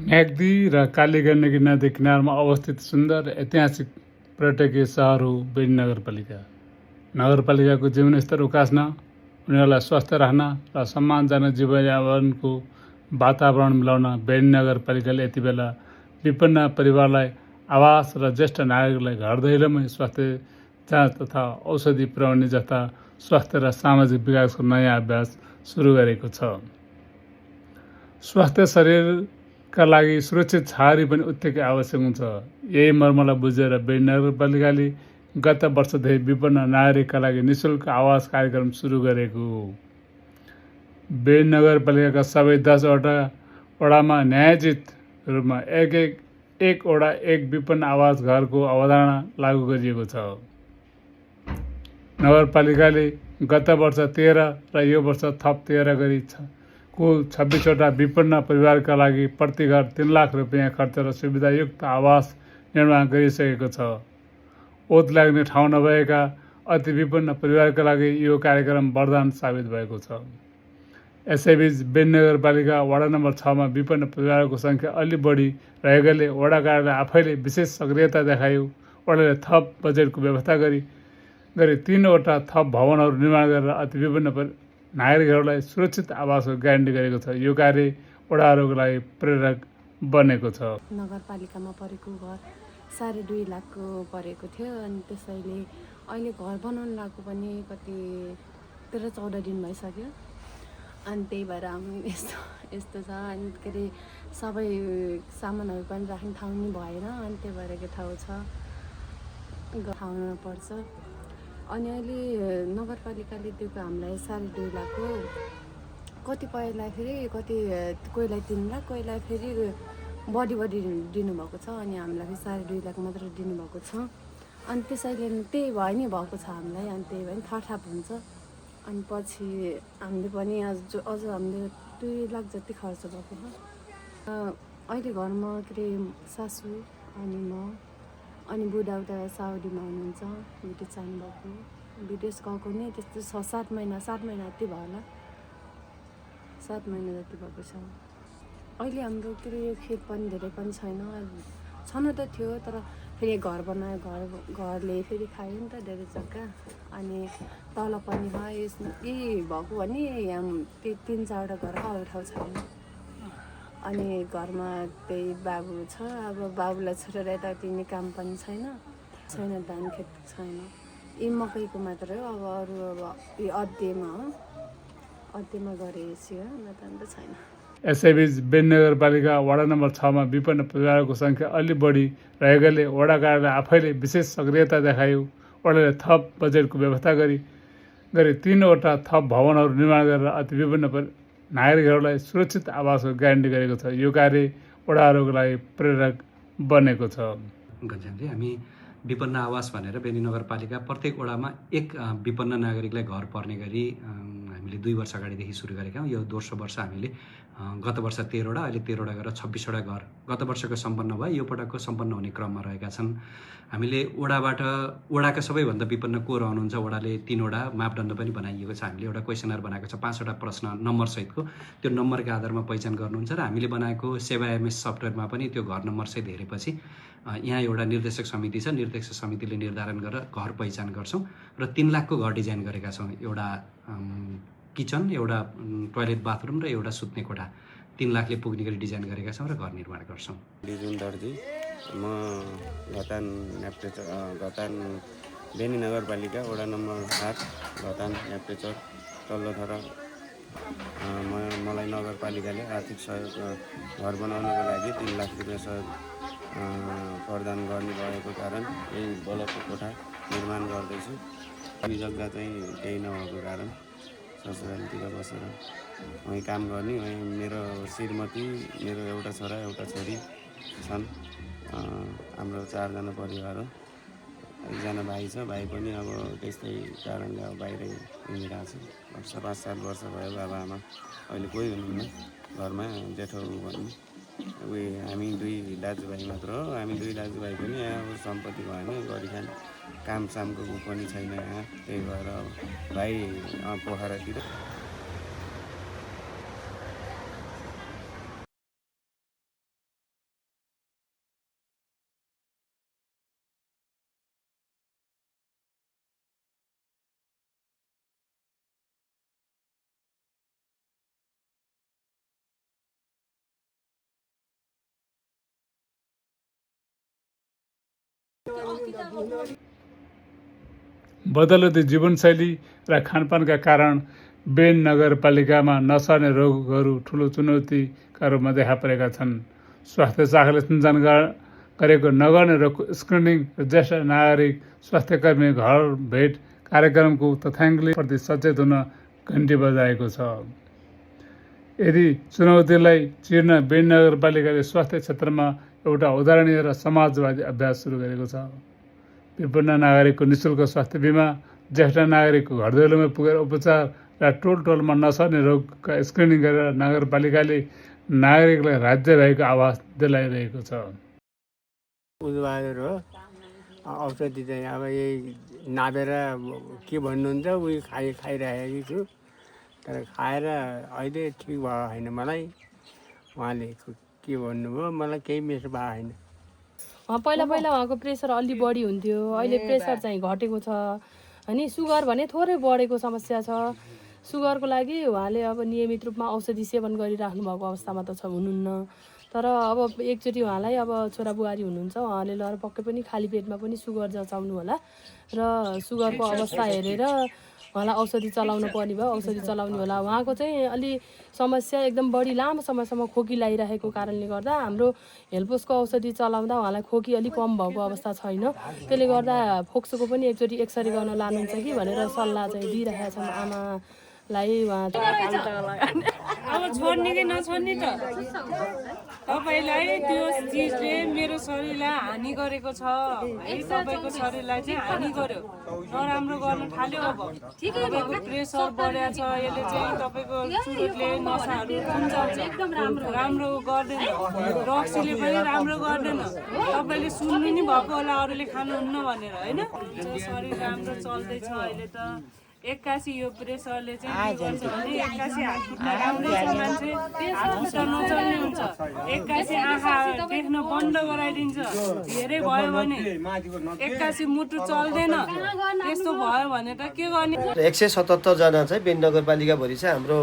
म्याग्दी र कालीगण्डकी नदी किनारमा अवस्थित सुन्दर ऐतिहासिक पर्यटकीय सहर हो बेनी नगरपालिका। नगरपालिकाको जीवनस्तर उकास्न, उनीहरूलाई स्वस्थ राख्न र सम्मानजनक जीवनयापनको वातावरण मिलाउन बेनी नगरपालिकाले यति बेला विपन्न परिवारलाई आवास र ज्येष्ठ नागरिकलाई घर दैलोमै स्वास्थ्य जाँच तथा औषधि पुर्याउने जस्ता स्वास्थ्य र सामाजिक विकासको नयाँ अभ्यास सुरु गरेको छ। स्वास्थ्य शरीरका लागि सुरक्षित छाहारी पनि उत्तिकै आवश्यक हुन्छ। यही मर्मलाई बुझेर बेनी नगरपालिकाले गत वर्षदेखि विपन्न नागरिकका लागि निःशुल्क आवास कार्यक्रम सुरु गरेको हो। बेनी नगरपालिकाका सबै 10 वडामा न्यायोचित रूपमा एक वडा एक विपन्न आवास घरको अवधारणा लागू गरिएको छ। नगरपालिकाले गत वर्ष 13 र यो वर्ष थप 13 गरी कुल 26वटा विपन्न परिवारका लागि प्रति घर 3 लाख रुपियाँ खर्च र सुविधायुक्त आवास निर्माण गरिसकेको छ। ओत लाग्ने ठाउँ नभएका अति विपन्न परिवारका लागि यो कार्यक्रम वरदान साबित भएको छ। यसैबीच बेनी नगरपालिका वडा नम्बर 6 मा विपन्न परिवारको सङ्ख्या अलि बढी रहेकाले वडा कार्यालय आफैले विशेष सक्रियता देखायो। वडाले थप बजेटको व्यवस्था गरी 3वटा थप भवनहरू निर्माण गरेर अति विपन्न नागरिकहरूलाई सुरक्षित आवासको ग्यारेन्टी गरेको छ। यो कार्य वडाहरूको लागि प्रेरक बनेको छ। नगरपालिकामा परेको घर 2.5 लाखको परेको थियो अनि त्यसैले अहिले घर बनाउन लागेको पनि कति 13-14 दिन भइसक्यो। अनि त्यही भएर यस्तो छ। अनि के अरे सबै सामानहरू पनि राख्ने ठाउँ नि भएन। अनि त्यही भएर के ठाउँ छ ठाउँमा पर्छ। अनि अहिले नगरपालिकाले दिएको हामीलाई 2.5 लाख हो। कतिपयलाई फेरि कोहीलाई 3 लाख, कोहीलाई फेरि बढी दिनुभएको छ। अनि हामीलाई फेरि 2.5 लाख मात्र दिनुभएको छ। अनि त्यसैले त्यही भयो नि भएको छ हामीलाई। अनि त्यही भयो नि थरथाप हुन्छ। अनि पछि हामीले पनि अझ हामीले 2 लाख जति खर्च भएको छ। अहिले घरमा के अरे सासू अनि म अनि बुढा साउदीमा हुनुहुन्छ। विदेश जानुभएको, विदेश गएको नि त्यस्तो 7 महिना जति भयो होला। 7 महिना जति भएको छ। अहिले हाम्रो के अरे खेत पनि धेरै पनि छैन। छन त थियो तर फेरि घर बनायो, घरले फेरि खायो नि त धेरै जग्गा। अनि तल पनि यही भएको भने त्यही 3-4वटा घर अरू ठाउँ छैन। अनि घरमा त्यही बाबु छ। अब बाबुलाई छोडेर यताउति नि काम पनि छैन, धान खेत छैन। यी मकैको मात्रै हो। अब अरू यो अध्ययमा गरेपछि हो, नत्र छैन। यसैबीच बेनी नगरपालिका वडा नम्बर 6 मा विपन्न परिवारको सङ्ख्या अलि बढी रहेकाले वडा कार्यालय आफैले विशेष सक्रियता देखायो। वडाले थप बजेटको व्यवस्था गरी 3वटा थप भवनहरू निर्माण गरेर अति विपन्न नागरिकहरूलाई सुरक्षित आवासको ग्यारेन्टी गरेको छ। यो कार्य वडाहरूको लागि प्रेरक बनेको छ। गन्जामले हामी विपन्न आवास भनेर बेनी नगरपालिका प्रत्येक वडामा एक विपन्न नागरिकलाई घर पर्ने गरी हामीले 2 वर्ष अगाडिदेखि सुरु गरेका हौँ। यो दोस्रो वर्ष हामीले गत वर्ष 13वटा, अहिले 13वटा गरेर 26वटा घर गत वर्षको सम्पन्न भयो। यो पटकको सम्पन्न हुने क्रममा रहेका छन्। हामीले वडाका सबैभन्दा विपन्न को रहनुहुन्छ, वडाले 3वटा मापदण्ड पनि बनाइएको छ। हामीले एउटा क्वेसनर बनाएको छ 5वटा प्रश्न नम्बर सहितको। त्यो नम्बरका आधारमा पहिचान गर्नुहुन्छ र हामीले बनाएको सेवा एमएस सफ्टवेयरमा पनि त्यो घर नम्बर सहित हेरेपछि यहाँ एउटा निर्देशक समिति छ। निर्देशक समितिले निर्धारण गरेर घर पहिचान गर्छौँ र 3 लाखको घर डिजाइन गरेका छौँ। एउटा किचन, एउटा टोयलेट बाथरुम र एउटा सुत्ने कोठा 3 लाखले पुग्ने गरी डिजाइन गरेका छौँ र घर निर्माण गर्छौँ। लिजुन दर्जी, म घतान बेनी नगरपालिका वडा नम्बर 7 घतान न्याप्टेचर तल्लोथरा। मलाई नगरपालिकाले आर्थिक सहयोग घर बनाउनको लागि 3 लाख रुपियाँ सहयोग प्रदान गर्ने भएको कारण यही बलको कोठा निर्माण गर्दैछु। अनि जग्गा चाहिँ केही नभएको कारण ससुरालीतिर बसेर वहीँ काम गर्ने। वहीँ मेरो श्रीमती, मेरो एउटा छोरा एउटा छोरी छन्। हाम्रो 4 जना परिवार हो। 1 जना भाइ छ। भाइ पनि अब त्यस्तै कारणले अब बाहिरै हिँडिरहेको छ। 5-7 वर्ष भयो बाबा आमा अहिले कोही हुनुहुन्न घरमा। जेठो भन्ने हामी 2 दाजुभाइ मात्र हो। हामी 2 दाजुभाइ पनि यहाँ सम्पत्ति भएन, गरिखाने कामसामको पनि छैन यहाँ। त्यही भएर भाइ पोखरातिर बदलती जीवनशैली र खानपानका कारण बेन नगरपालिकामा नसर्ने रोगहरू ठुलो चुनौतीका रूपमा देखा परेका छन्। स्वास्थ्य शाखाले सञ्चालन गरेको नगर्ने रोगको स्क्रिनिङ र ज्येष्ठ नागरिक स्वास्थ्यकर्मी घर भेट कार्यक्रमको तथ्याङ्कले प्रति सचेत हुन घन्टी बजाएको छ। यदि चुनौतीलाई चिर्न बेन नगरपालिकाले स्वास्थ्य क्षेत्रमा एउटा उदाहरणीय र समाजवादी अभ्यास सुरु गरेको छ। विपन्न नागरिकको निःशुल्क स्वास्थ्य बिमा, ज्येष्ठ नागरिकको घर दैलोमा पुगेर उपचार र टोलमा नसर्ने रोगका स्क्रिनिङ गरेर नगरपालिकाले नागरिकलाई राज्य भएको आवाज दिलाइरहेको छ। उद्बहादुर हो। औषधि चाहिँ अब यही नापेर के भन्नुहुन्छ उयो खाइरहेको छु, तर खाएर अहिले ठिक भयो होइन। मलाई उहाँले के भन्नुभयो मलाई केही मेसो भएको छैन। पहिला उहाँको प्रेसर अलि बढी हुन्थ्यो, अहिले प्रेसर चाहिँ घटेको छ अनि सुगर भने थोरै बढेको समस्या छ। सुगरको लागि उहाँले अब नियमित रूपमा औषधि सेवन गरिराख्नु भएको अवस्थामा त हुनुहुन्न, तर अब एकचोटि उहाँलाई अब छोरा बुहारी हुनुहुन्छ, उहाँले लर पक्कै पनि खाली पेटमा पनि सुगर जचाउनु होला र सुगरको अवस्था हेरेर उहाँलाई औषधि चलाउनु पर्ने भयो, औषधि चलाउने होला। उहाँको चाहिँ अलि समस्या एकदम बढी लामो समयसम्म खोकी लागिरहेको कारणले गर्दा हाम्रो हेल्पोसको औषधि चलाउँदा उहाँलाई खोकी अलिक कम भएको अवस्था छैन। त्यसले गर्दा फोक्सोको पनि एकचोटि एक्सरे गर्न लानुहुन्छ कि भनेर सल्लाह चाहिँ दिइरहेका छन् आमालाई। उहाँ अब छोड्ने कि नछोड्ने त तपाईँलाई त्यो चिजले मेरो शरीरलाई हानि गरेको छ है, तपाईँको शरीरलाई चाहिँ हानि गर्यो, नराम्रो गर्न थाल्यो। अब तपाईँको प्रेसर बढेको छ, यसले चाहिँ तपाईँको चुरोटले नसाहरू कुन्चाउँछ, राम्रो गर्दैन, रक्सीले पनि राम्रो गर्दैन। तपाईँले सुन्नु नि भएको होला अरूले खानुहुन्न भनेर होइन। शरीर राम्रो चल्दैछ अहिले त, एक्कासी यो प्रेसरले चाहिँ के गर्छ भने एक्कासी हात खुट्टा राम्रै छ मान्छे, हात खुट्टा नचल्ने हुन्छ, एक्कासी आँखा देख्न बन्द गराइदिन्छ, धेरै भयो भने एक्कासी मुटु चल्दैन, त्यस्तो भयो भने त के गर्ने। 177 जना चाहिँ बेन नगरपालिकाभरि चाहिँ हाम्रो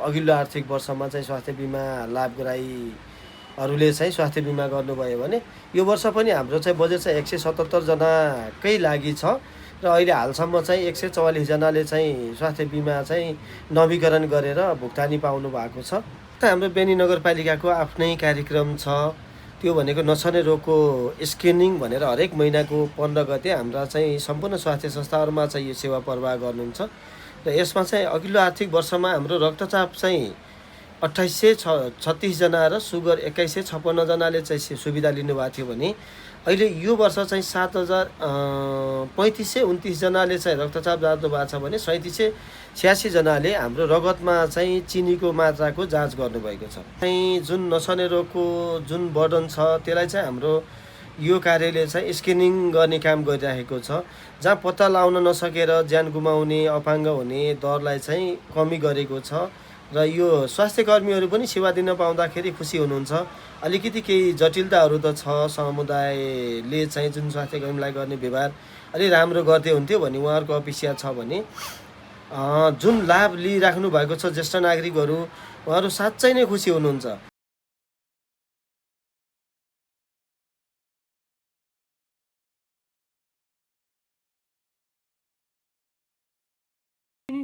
अघिल्लो आर्थिक वर्षमा चाहिँ स्वास्थ्य बिमा लाभग्राहीहरूले चाहिँ स्वास्थ्य बिमा गर्नुभयो भने यो वर्ष पनि हाम्रो चाहिँ बजेट चाहिँ 177 जनाकै लागि छ र अहिले हालसम्म चाहिँ 144 जनाले चाहिँ स्वास्थ्य बिमा चाहिँ नवीकरण गरेर भुक्तानी पाउनु भएको छ। हाम्रो बेनी नगरपालिकाको आफ्नै कार्यक्रम छ, त्यो भनेको नछर्ने रोगको स्क्रिनिङ भनेर हरेक महिनाको 15 गते हाम्रा चाहिँ सम्पूर्ण स्वास्थ्य संस्थाहरूमा चाहिँ यो सेवा प्रवाह गर्नुहुन्छ र यसमा चाहिँ अघिल्लो आर्थिक वर्षमा हाम्रो रक्तचाप चाहिँ 2836 जना र सुगर 2156 जनाले चाहिँ सुविधा लिनुभएको थियो भने अहिले यो वर्ष चाहिँ 7329 जनाले चाहिँ रक्तचाप जाँच्नु भएको छ भने 3786 जनाले हाम्रो रगतमा चाहिँ चिनीको मात्राको जाँच गर्नुभएको छ। चाहिँ जुन नछर्ने रोगको जुन बर्डन छ त्यसलाई चाहिँ हाम्रो यो कार्यले चाहिँ स्क्रिनिङ गर्ने काम गरिरहेको छ, जहाँ पत्ता लगाउन नसकेर ज्यान गुमाउने अपाङ्ग हुने दरलाई चाहिँ कमी गरेको छ र यो स्वास्थ्य कर्मीहरू पनि सेवा दिन पाउँदाखेरि खुसी हुनुहुन्छ। अलिकति केही जटिलताहरू त छ, समुदायले चाहिँ जुन स्वास्थ्य कर्मीलाई गर्ने व्यवहार अलि राम्रो गर्दै हुन्थ्यो भने उहाँहरूको अपेक्षा छ भने जुन लाभ लिइराख्नु भएको छ ज्येष्ठ नागरिकहरू, उहाँहरू साँच्चै नै खुसी हुनुहुन्छ।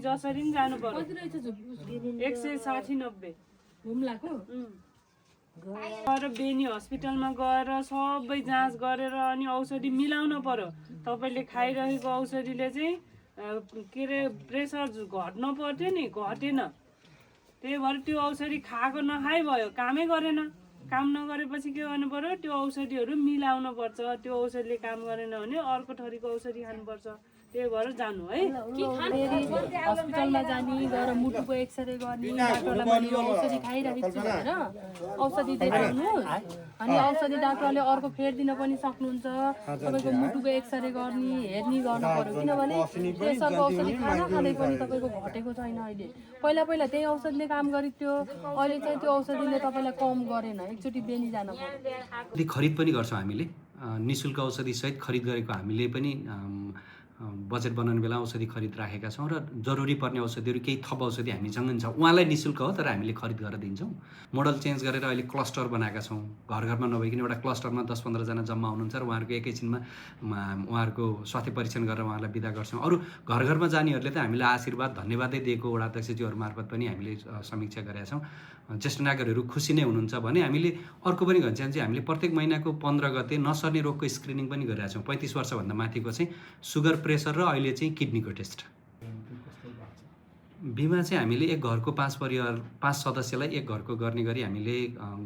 जसरी पनि जानु पर्यो 160-90 घुम्लाको गएर बेनी हस्पिटलमा गएर सबै जाँच गरेर अनि औषधि मिलाउनु पर्यो। तपाईँले खाइरहेको औषधिले चाहिँ के अरे प्रेसर घट्न पर्थ्यो नि, घटेन, त्यही भएर त्यो औषधि खाएको नखाइ भयो, कामै गरेन। काम नगरेपछि के गर्नु पर्यो, त्यो औषधिहरू मिलाउनु पर्छ। त्यो औषधिले काम गरेन भने अर्को थरीको औषधि खानुपर्छ। त्यही भएर जानु है, हस्पिटलमा जाने गएर मुटुको एक्सरे गर्ने, डाक्टरलाई मैले यो औषधि खाइरहेको छु भनेर औषधि दिइराख्नु अनि औषधि डाक्टरले अर्को फेरिदिन पनि सक्नुहुन्छ। तपाईँको मुटुको एक्सरे गर्ने हेर्ने गर्नु पर्यो, किनभने प्रेसरको औषधि खाँदै पनि तपाईँको घटेको छैन। अहिले पहिला त्यही औषधिले काम गरिथ्यो, अहिले चाहिँ त्यो औषधिले तपाईँलाई कम गरेन, एकचोटि बेनी जानु पर्यो। खरिद पनि गर्छौँ हामीले, निःशुल्क औषधि सहित खरिद गरेको हामीले पनि बजेट बनाउने बेला औषधि खरिद राखेका छौँ र जरुरी पर्ने औषधिहरू केही थप औषधि हामी जङ्गन छ उहाँलाई निःशुल्क हो तर हामीले खरिद गरेर दिन्छौँ। मोडल चेन्ज गरेर अहिले क्लस्टर बनाएका छौँ, घर घरमा नभइकन एउटा क्लस्टरमा 10-15 जना जम्मा हुनुहुन्छ र उहाँहरूको एकैछिनमा उहाँहरूको स्वास्थ्य परीक्षण गरेर उहाँलाई बिदा गर्छौँ। अरू घर घरमा जानेहरूले त हामीले आशीर्वाद धन्यवादै दिएको वडा अध्यक्षज्यूहरू मार्फत पनि हामीले समीक्षा गरेका छौँ। ज्येष्ठ नागरिकहरू खुसी नै हुनुहुन्छ भने हामीले अर्को पनि भन्छ चाहिँ हामीले प्रत्येक महिनाको 15 गते नसर्ने रोगको स्क्रिनिङ पनि गरिरहेका छौँ। 35 वर्षभन्दा माथिको चाहिँ सुगर, प्रेसर र अहिले चाहिँ किडनीको टेस्ट। बिमा चाहिँ हामीले एक घरको 5 सदस्यलाई एक घरको गर्ने गरी हामीले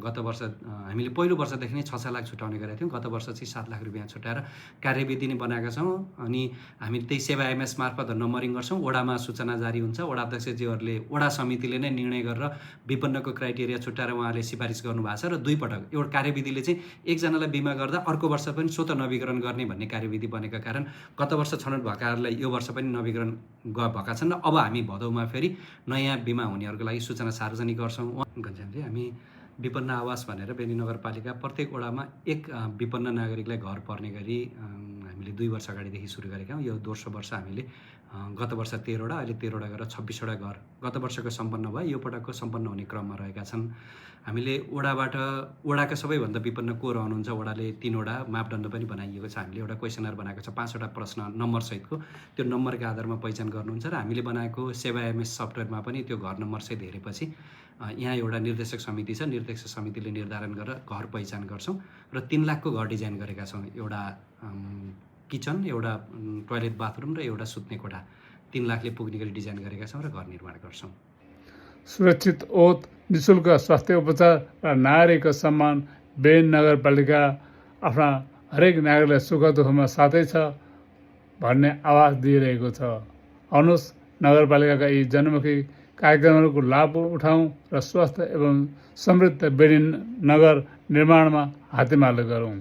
गत वर्ष हामीले पहिलो वर्षदेखि नै 6 लाख छुट्याउने गरेका थियौँ। गत वर्ष चाहिँ 7 लाख रुपियाँ छुट्याएर कार्यविधि नै बनाएका छौँ। अनि हामी त्यही सेवा एमएस मार्फत नम्बरिङ गर्छौँ। वडामा सूचना जारी हुन्छ, वडा अध्यक्षज्यूहरूले वडा समितिले नै निर्णय गरेर विपन्नको क्राइटेरिया छुट्याएर उहाँले सिफारिस गर्नुभएको छ र 2 पटक एउटा कार्यविधिले चाहिँ एकजनालाई बिमा गर्दा अर्को वर्ष पनि स्वतः नवीकरण गर्ने भन्ने कार्यविधि बनेका कारण गत वर्ष छनौट भएकाहरूलाई यो वर्ष पनि नवीकरण भएका छन् र अब हामी भदौमा फेरि नयाँ बिमा हुनेहरूको लागि सूचना सार्वजनिक गर्छौँ। चाहिँ हामी विपन्न आवास भनेर बेनी नगरपालिका प्रत्येक वडामा एक विपन्न नागरिकलाई घर पर्ने गरी हामीले 2 वर्ष अगाडिदेखि सुरु गरेका हौँ। यो दोस्रो वर्ष हामीले गत वर्ष 13 वटा, अहिले 13 वटा गरेर 26 वटा घर गत वर्षको सम्पन्न भयो, यो पटकको सम्पन्न हुने क्रममा रहेका छन्। हामीले वडाका सबैभन्दा विपन्न को रहनुहुन्छ, वडाले 3 वटा मापदण्ड पनि बनाइएको छ। हामीले एउटा क्वेसनर बनाएको छ 5 वटा प्रश्न नम्बर सहितको, त्यो नम्बरका आधारमा पहिचान गर्नुहुन्छ र हामीले बनाएको सेवा एमएस सफ्टवेयरमा पनि त्यो घर नम्बर सहित हेरेपछि यहाँ एउटा निर्देशक समिति छ, निर्देशक समितिले निर्धारण गरेर घर पहिचान गर्छौँ र 3 लाखको घर डिजाइन गरेका छौँ। एउटा किचन, एउटा टोयलेट बाथरुम र एउटा सुत्ने कोठा 3 लाखले पुग्ने गरी डिजाइन गरेका छौँ र घर निर्माण गर्छौँ। सुरक्षित ओत, निःशुल्क स्वास्थ्य उपचार र नागरिकको सम्मान बेनी नगरपालिका आफ्ना हरेक नागरिकलाई सुख दुःखमा साथै छ भन्ने आवाज दिइरहेको छ। आउनुहोस् नगरपालिकाका यी जनमुखी कार्यक्रमहरूको लाभ उठाउँ र स्वस्थ एवं समृद्ध बेनी नगर निर्माणमा हातेमालो गरौँ।